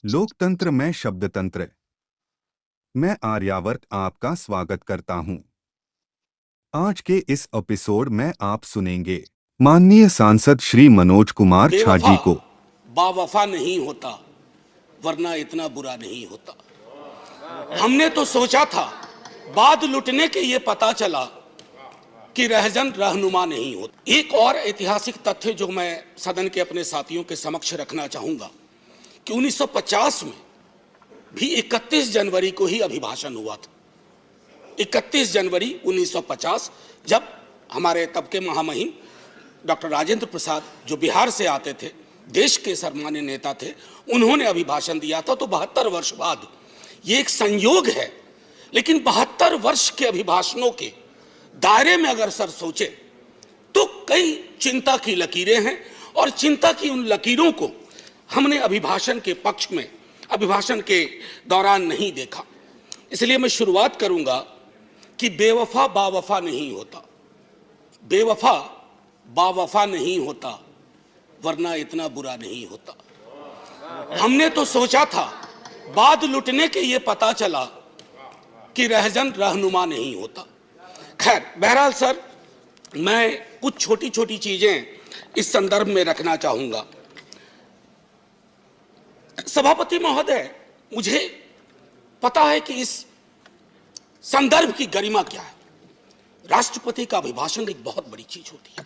लोकतंत्र में शब्दतंत्र। मैं आर्यावर्त आपका स्वागत करता हूं। आज के इस एपिसोड में आप सुनेंगे माननीय सांसद श्री मनोज कुमार झा बेवफा जी को। बावफा नहीं होता, वरना इतना बुरा नहीं होता। हमने तो सोचा था, बाद लुटने के ये पता चला कि रहजन रहनुमा नहीं होता। एक और ऐतिहासिक तथ्य जो मैं सदन के अपने साथियों के समक्ष रखना चाहूंगा कि 1950 में भी 31 जनवरी को ही अभिभाषण हुआ था। 31 जनवरी 1950, जब हमारे तब के महामहिम डॉक्टर राजेंद्र प्रसाद, जो बिहार से आते थे, देश के सर्वमान्य नेता थे, उन्होंने अभिभाषण दिया था। तो 72 वर्ष बाद ये एक संयोग है, लेकिन 72 वर्ष के अभिभाषणों के दायरे में अगर सर सोचे तो कई चिंता की लकीरें हैं, और चिंता की उन लकीरों को हमने अभिभाषण के पक्ष में, अभिभाषण के दौरान नहीं देखा। इसलिए मैं शुरुआत करूंगा कि बेवफा बावफा नहीं होता, बेवफा बावफा नहीं होता, वरना इतना बुरा नहीं होता। हमने तो सोचा था, बाद लुटने के ये पता चला कि रहजन रहनुमा नहीं होता। खैर, बहरहाल सर, मैं कुछ छोटी छोटी चीजें इस संदर्भ में रखना चाहूंगा। सभापति महोदय, मुझे पता है कि इस संदर्भ की गरिमा क्या है। राष्ट्रपति का अभिभाषण एक बहुत बड़ी चीज होती है,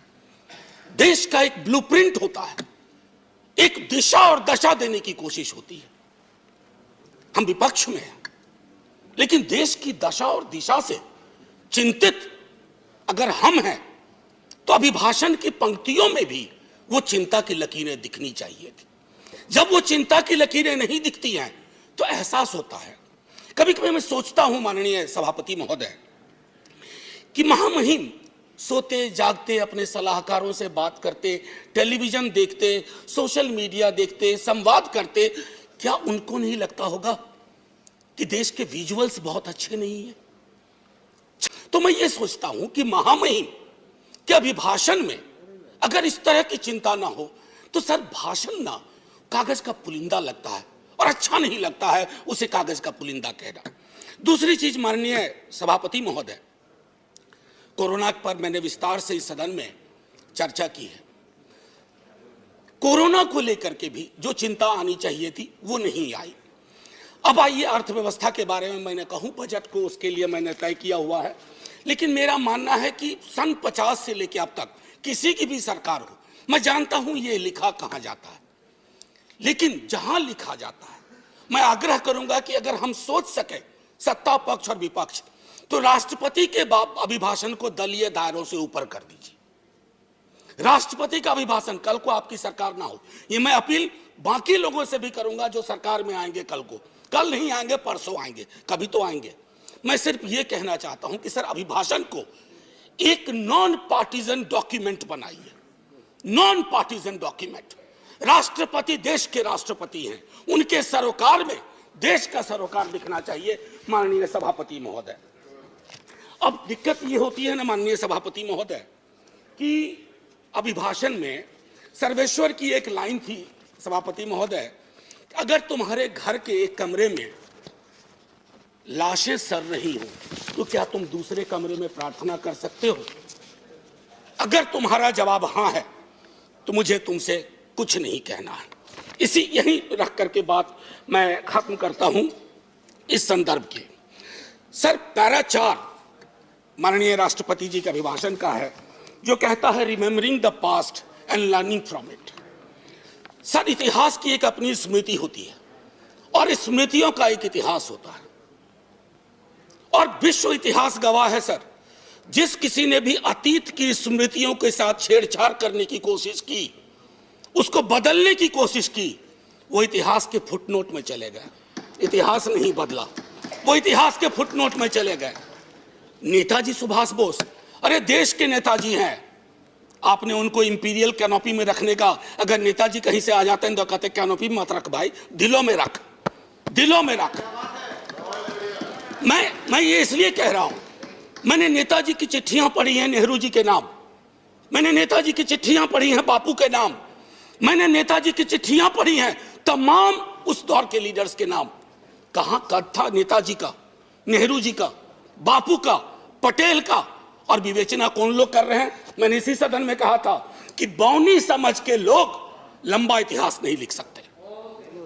देश का एक ब्लूप्रिंट होता है, एक दिशा और दशा देने की कोशिश होती है। हम विपक्ष में हैं, लेकिन देश की दशा और दिशा से चिंतित अगर हम हैं तो अभिभाषण की पंक्तियों में भी वो चिंता की लकीरें दिखनी चाहिए थी। जब वो चिंता की लकीरें नहीं दिखती हैं तो एहसास होता है। कभी कभी मैं सोचता हूं माननीय सभापति महोदय कि महामहिम सोते जागते अपने सलाहकारों से बात करते, टेलीविजन देखते, सोशल मीडिया देखते, संवाद करते, क्या उनको नहीं लगता होगा कि देश के विजुअल्स बहुत अच्छे नहीं हैं? तो मैं ये सोचता हूं कि महामहिम के अभिभाषण में अगर इस तरह की चिंता ना हो तो सर, भाषण ना कागज का पुलिंदा लगता है, और अच्छा नहीं लगता है उसे कागज का पुलिंदा कहना। दूसरी चीज माननीय सभापति महोदय, कोरोना पर मैंने विस्तार से इस सदन में चर्चा की है। कोरोना को लेकर के भी जो चिंता आनी चाहिए थी वो नहीं आई। अब आइए अर्थव्यवस्था के बारे में मैंने कहूं, बजट को उसके लिए मैंने तय किया हुआ है, लेकिन मेरा मानना है कि सन 50 से लेकर अब तक किसी की भी सरकार हो, मैं जानता हूं ये लिखा कहां जाता है, लेकिन जहां लिखा जाता है मैं आग्रह करूंगा कि अगर हम सोच सके, सत्ता पक्ष और विपक्ष, तो राष्ट्रपति के अभिभाषण को दलीय दायरों से ऊपर कर दीजिए। राष्ट्रपति का अभिभाषण, कल को आपकी सरकार ना हो, ये मैं अपील बाकी लोगों से भी करूंगा जो सरकार में आएंगे कल को, कल नहीं आएंगे परसों आएंगे, कभी तो आएंगे। मैं सिर्फ ये कहना चाहता हूं कि सर, अभिभाषण को एक नॉन पार्टीजन डॉक्यूमेंट बनाइए, नॉन पार्टीजन डॉक्यूमेंट। राष्ट्रपति देश के राष्ट्रपति हैं, उनके सरोकार में देश का सरोकार दिखना चाहिए माननीय सभापति महोदय। अब दिक्कत ये होती है ना माननीय सभापति महोदय कि अभिभाषण में सर्वेश्वर की एक लाइन थी सभापति महोदय, अगर तुम्हारे घर के एक कमरे में लाशें सड़ रही हो तो क्या तुम दूसरे कमरे में प्रार्थना कर सकते हो? अगर तुम्हारा जवाब हां है तो मुझे तुमसे कुछ नहीं कहना है। इसी यही रख करके बात मैं खत्म करता हूं इस संदर्भ के। सर, पैरा 4 माननीय राष्ट्रपति जी के अभिभाषण का है, जो कहता है remembering the past and learning from it. Sir, इतिहास की एक अपनी स्मृति होती है और स्मृतियों का एक इतिहास होता है, और विश्व इतिहास गवाह है सर, जिस किसी ने भी अतीत की स्मृतियों के साथ छेड़छाड़ करने की कोशिश की, उसको बदलने की कोशिश की, वो इतिहास के फुटनोट में चले गए। इतिहास नहीं बदला, वो इतिहास के फुटनोट में चले गए। नेताजी सुभाष बोस, अरे देश के नेताजी हैं, आपने उनको इंपीरियल कैनोपी में रखने का, अगर नेताजी कहीं से आ जाते हैं तो कहते कैनोपी मत रख भाई, दिलों में रख, दिलों में रख। मैं ये इसलिए कह रहा हूं, मैंने नेताजी की चिट्ठियां पढ़ी हैं नेहरू जी के नाम, मैंने नेताजी की चिट्ठियां पढ़ी हैं बापू के नाम, मैंने नेताजी की चिट्ठियां पढ़ी हैं तमाम उस दौर के लीडर्स के नाम। कहां कद था नेताजी का, नेहरू जी का, बापू का, पटेल का, और विवेचना कौन लोग कर रहे हैं? मैंने इसी सदन में कहा था कि बौनी समझ के लोग लंबा इतिहास नहीं लिख सकते,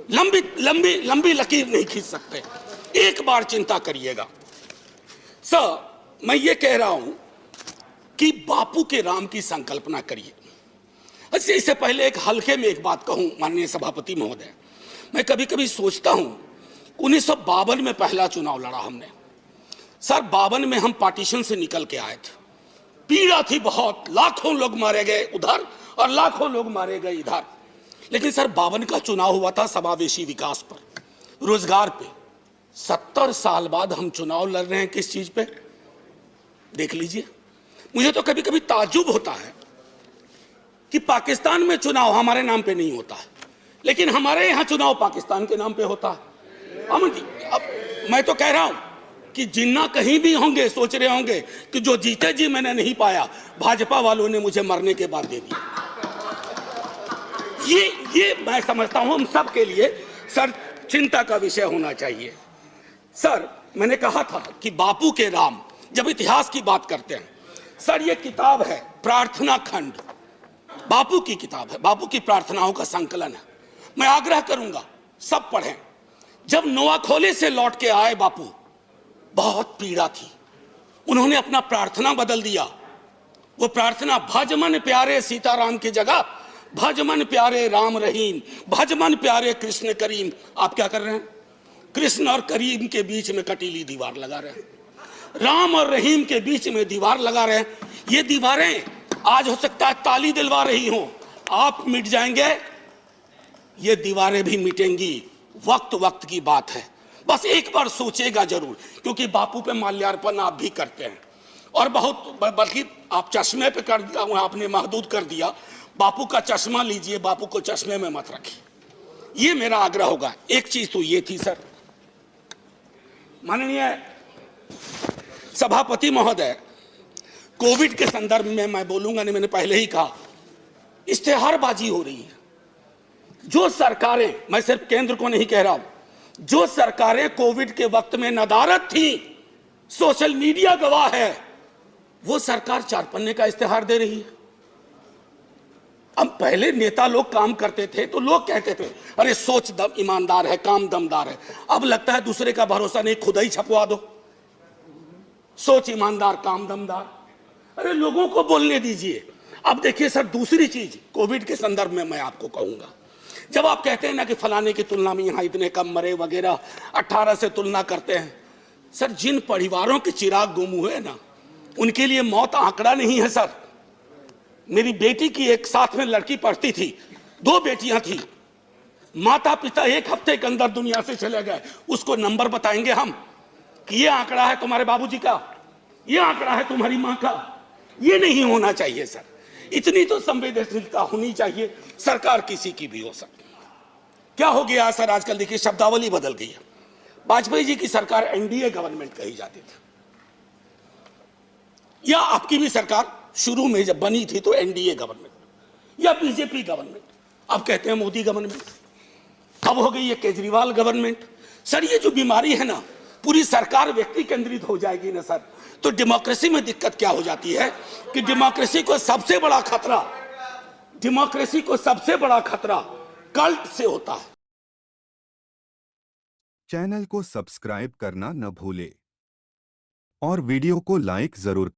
लंबी लंबी लंबी लकीर नहीं खींच सकते। एक बार चिंता करिएगा सर, मैं ये कह रहा हूं कि बापू के राम की संकल्पना करिए। अच्छा, इससे पहले एक हल्के में एक बात कहूं माननीय सभापति महोदय, मैं कभी कभी सोचता हूं 1952 में पहला चुनाव लड़ा हमने सर। 52 में हम पार्टीशन से निकल के आए थे, पीड़ा थी बहुत, लाखों लोग मारे गए उधर और लाखों लोग मारे गए इधर। लेकिन सर 52 का चुनाव हुआ था समावेशी विकास पर, रोजगार पे। 70 साल बाद हम चुनाव लड़ रहे हैं किस चीज पे? देख लीजिए। मुझे तो कभी कभी ताज्जुब होता है कि पाकिस्तान में चुनाव हमारे नाम पे नहीं होता है, लेकिन हमारे यहां चुनाव पाकिस्तान के नाम पे होता है। अमन जी, अब मैं तो कह रहा हूं कि जिन्ना कहीं भी होंगे सोच रहे होंगे कि जो जीते जी मैंने नहीं पाया, भाजपा वालों ने मुझे मरने के बाद दे दिया। ये मैं समझता हूं हम सब के लिए सर चिंता का विषय होना चाहिए। सर, मैंने कहा था कि बापू के राम, जब इतिहास की बात करते हैं सर, ये किताब है प्रार्थना खंड, बापू की किताब है, बापू की प्रार्थनाओं का संकलन है। मैं आग्रह करूंगा सब पढ़ें। जब नोआखोले से लौट के आए बापू, बहुत पीड़ा थी, उन्होंने अपना प्रार्थना बदल दिया। वो प्रार्थना भजमन प्यारे सीताराम की जगह भजमन प्यारे राम रहीम, भजमन प्यारे कृष्ण करीम। आप क्या कर रहे हैं? कृष्ण और करीम के बीच में कटीली दीवार लगा रहे हैं, राम और रहीम के बीच में दीवार लगा रहे हैं। ये दीवारें आज हो सकता है ताली दिलवा रही हों, आप मिट जाएंगे, ये दीवारें भी मिटेंगी। वक्त वक्त की बात है, बस एक बार सोचेगा जरूर, क्योंकि बापू पे माल्यार्पण आप भी करते हैं और बहुत, बल्कि आप चश्मे पे कर दिया, आपने महदूद कर दिया। बापू का चश्मा लीजिए, बापू को चश्मे में मत रखिए, ये मेरा आग्रह होगा। एक चीज तो ये थी सर, माननीय सभापति महोदय, कोविड के संदर्भ में मैं बोलूंगा नहीं, मैंने पहले ही कहा, इश्तेहारबाजी हो रही है। जो सरकारें, मैं सिर्फ केंद्र को नहीं कह रहा हूं, जो सरकारें कोविड के वक्त में नदारद थी, सोशल मीडिया गवाह है, वो सरकार 4 पन्ने का इश्तेहार दे रही है। अब पहले नेता लोग काम करते थे तो लोग कहते थे अरे सोच दम ईमानदार है, काम दमदार है। अब लगता है दूसरे का भरोसा नहीं, खुद ही छपवा दो, सोच ईमानदार काम दमदार। अरे लोगों को बोलने दीजिए। अब देखिए सर, दूसरी चीज कोविड के संदर्भ में मैं आपको कहूंगा, जब आप कहते हैं ना कि फलाने की तुलना में यहां इतने कम मरे वगैरह, 18 से तुलना करते हैं, सर जिन परिवारों के चिराग गुम हुए ना, उनके लिए मौत आंकड़ा नहीं है सर। मेरी बेटी की एक साथ में लड़की पढ़ती थी, 2 बेटियां थी, माता पिता 1 हफ्ते के अंदर दुनिया से चले गए। उसको नंबर बताएंगे हम कि ये आंकड़ा है तुम्हारे बाबूजी का, ये आंकड़ा है तुम्हारी मां का। ये नहीं होना चाहिए सर, इतनी तो संवेदनशीलता होनी चाहिए, सरकार किसी की भी हो सकती। क्या हो गया सर, आजकल देखिए शब्दावली बदल गई है। वाजपेयी जी की सरकार एनडीए गवर्नमेंट कही जाती थी, या आपकी भी सरकार शुरू में जब बनी थी तो एनडीए गवर्नमेंट या बीजेपी गवर्नमेंट, अब कहते हैं मोदी गवर्नमेंट, अब हो गई है केजरीवाल गवर्नमेंट। सर ये जो बीमारी है ना, पूरी सरकार व्यक्ति केंद्रित हो जाएगी ना सर, तो डेमोक्रेसी में दिक्कत क्या हो जाती है कि डेमोक्रेसी को सबसे बड़ा खतरा कल्ट से होता है। चैनल को सब्सक्राइब करना न भूले और वीडियो को लाइक जरूर